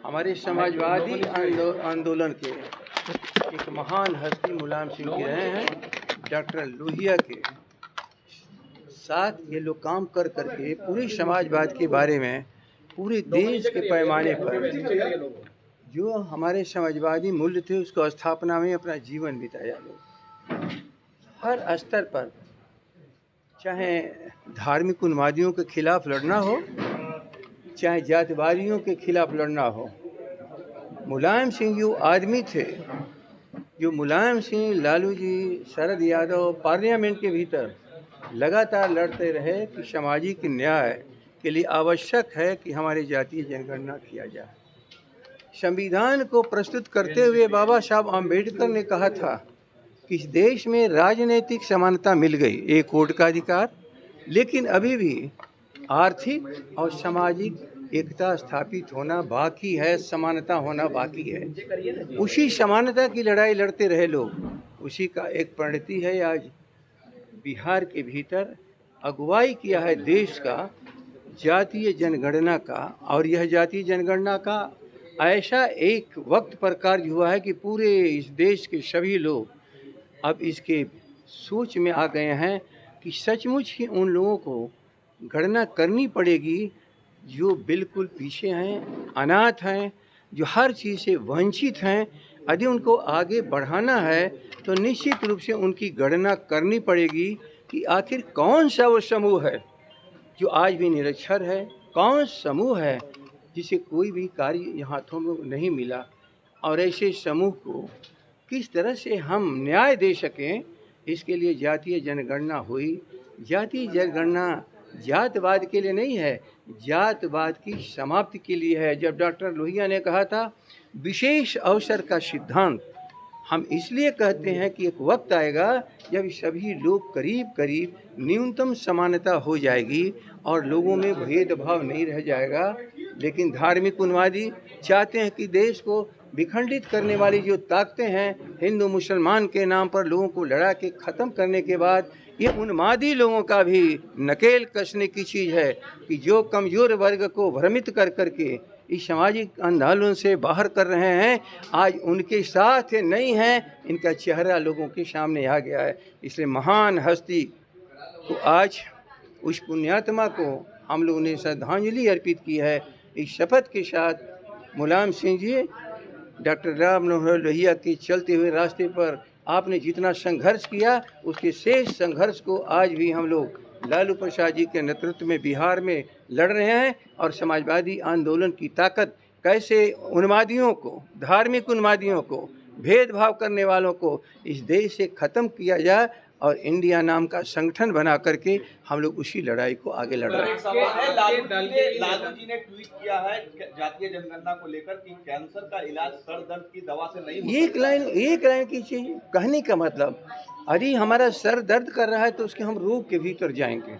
हमारे समाजवादी आंदोलन के एक महान हस्ती मुलायम सिंह के रहे हैं। डॉक्टर लोहिया के साथ ये लोग काम कर करके पूरे समाजवाद के बारे में पूरे देश के पैमाने पर जो हमारे समाजवादी मूल्य थे उसको स्थापना में अपना जीवन बिताया। लोग हर स्तर पर, चाहे धार्मिक उन्मादियों के खिलाफ लड़ना हो, चाहे जातिवादियों के खिलाफ लड़ना हो, मुलायम सिंह जो आदमी थे, जो मुलायम सिंह, लालू जी, शरद यादव पार्लियामेंट के भीतर लगातार लड़ते रहे कि सामाजिक न्याय के लिए आवश्यक है कि हमारी जातीय जनगणना किया जाए। संविधान को प्रस्तुत करते हुए बाबा साहब आम्बेडकर ने कहा था कि इस देश में राजनीतिक समानता मिल गई, एक वोट का अधिकार, लेकिन अभी भी आर्थिक और सामाजिक एकता स्थापित होना बाकी है, समानता होना बाकी है। उसी समानता की लड़ाई लड़ते रहे लोग। उसी का एक परिणति है आज बिहार के भीतर अगुवाई किया है देश का जातीय जनगणना का। और यह जातीय जनगणना का ऐसा एक वक्त पर कार्य हुआ है कि पूरे इस देश के सभी लोग अब इसके सोच में आ गए हैं कि सचमुच ही उन लोगों को गणना करनी पड़ेगी जो बिल्कुल पीछे हैं, अनाथ हैं, जो हर चीज़ से वंचित हैं। यदि उनको आगे बढ़ाना है तो निश्चित रूप से उनकी गणना करनी पड़ेगी कि आखिर कौन सा वो समूह है जो आज भी निरक्षर है, कौन समूह है जिसे कोई भी कार्य हाथों में नहीं मिला, और ऐसे समूह को किस तरह से हम न्याय दे सकें, इसके लिए जातीय जनगणना हुई। जातीय जनगणना जातवाद के लिए नहीं है, जातवाद की समाप्ति के लिए है। जब डॉक्टर लोहिया ने कहा था विशेष अवसर का सिद्धांत, हम इसलिए कहते हैं कि एक वक्त आएगा जब सभी लोग करीब करीब न्यूनतम समानता हो जाएगी और लोगों में भेदभाव नहीं रह जाएगा। लेकिन धार्मिक उन्मादी चाहते हैं कि देश को विखंडित करने वाली जो ताकतें हैं, हिंदू मुसलमान के नाम पर लोगों को लड़ा के ख़त्म करने के बाद ये उन्मादी लोगों का भी नकेल कसने की चीज़ है कि जो कमज़ोर वर्ग को भ्रमित कर करके इस सामाजिक आंदोलन से बाहर कर रहे हैं, आज उनके साथ नहीं हैं, इनका चेहरा लोगों के सामने आ गया है। इसलिए महान हस्ती को आज उस पुण्यात्मा को हम लोगों ने श्रद्धांजलि अर्पित की है। इस शपथ के साथ मुलायम सिंह जी, डॉक्टर राम मनोहर लोहिया के चलते हुए रास्ते पर आपने जितना संघर्ष किया, उसके शेष संघर्ष को आज भी हम लोग लालू प्रसाद जी के नेतृत्व में बिहार में लड़ रहे हैं। और समाजवादी आंदोलन की ताकत कैसे उन्मादियों को, धार्मिक उन्मादियों को, भेदभाव करने वालों को इस देश से ख़त्म किया जाए और इंडिया नाम का संगठन बना करके हम लोग उसी लड़ाई को आगे लड़ रहे हैं। लालू जी ने ट्वीट किया है जातीय जनगणना को लेकर कि कैंसर का इलाज सर दर्द की दवा से नहीं होता। एक लाइन की चीज कहने का मतलब, यदि हमारा सर दर्द कर रहा है तो उसके हम रोग के भीतर जाएंगे।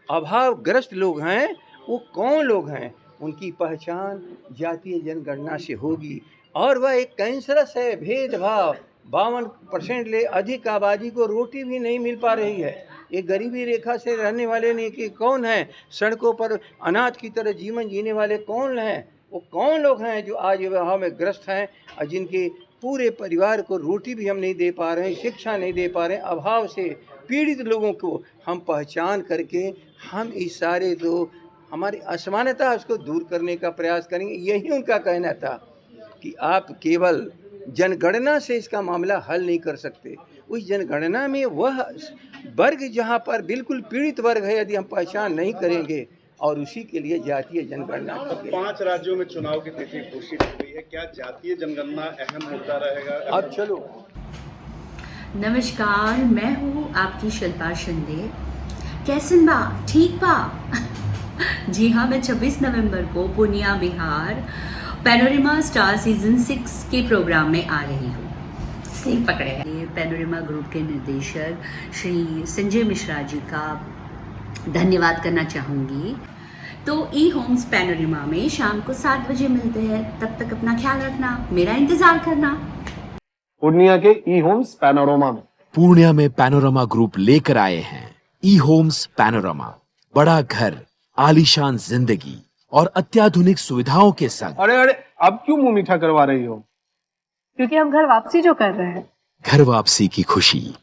अभावग्रस्त लोग हैं, वो कौन लोग हैं, उनकी पहचान जातीय जनगणना से होगी। और वह एक कैंसरस है भेदभाव। 52% ले अधिक आबादी को रोटी भी नहीं मिल पा रही है। ये गरीबी रेखा से रहने वाले नहीं कि कौन हैं, सड़कों पर अनाथ की तरह जीवन जीने वाले कौन हैं, वो कौन लोग हैं जो आज अभाव में ग्रस्त हैं और जिनके पूरे परिवार को रोटी भी हम नहीं दे पा रहे हैं, शिक्षा नहीं दे पा रहे हैं। अभाव से पीड़ित लोगों को हम पहचान करके हम इस सारे जो हमारी असमानता उसको दूर करने का प्रयास करेंगे। यही उनका कहना था कि आप केवल जनगणना से इसका मामला हल नहीं कर सकते। उस जनगणना में वह वर्ग जहाँ पर बिल्कुल पीड़ित वर्ग है, यदि हम पहचान नहीं करेंगे, और उसी के लिए जातीय जनगणना। 5 राज्यों में चुनाव की तिथि घोषित हो गई है, क्या जातीय जनगणना अहम मुद्दा रहेगा? अब चलो। नमस्कार, मैं हूँ आपकी शिल्पा शिंदे। कैसन बा? ठीक बा? जी हाँ, मैं 26 नवंबर को Purnia Bihar panorama star season 6 के प्रोग्राम में आ रही हूँ। सही पकड़े हैं। पैनोरमा ग्रुप के निर्देशक श्री संजय मिश्रा जी का धन्यवाद करना चाहूँगी। तो ई होम्स पैनोरमा में शाम को 7 बजे मिलते हैं। तब तक अपना ख्याल रखना, मेरा इंतजार करना। पूर्णिया के ई होम्स पैनोरमा में पूर्णिया में पैनोरमा ग्रुप लेकर आए हैं ई होम्स पैनोरमा। बड़ा घर, आलीशान जिंदगी, और अत्याधुनिक सुविधाओं के संग अरे अरे, अब क्यों मुंह मीठा करवा रही हो? क्योंकि हम घर वापसी जो कर रहे हैं। घर वापसी की खुशी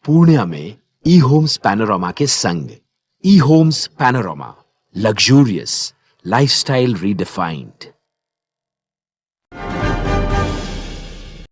पूर्णिया में ई होम्स पैनोरामा के संग। E homes panorama, luxurious lifestyle redefined.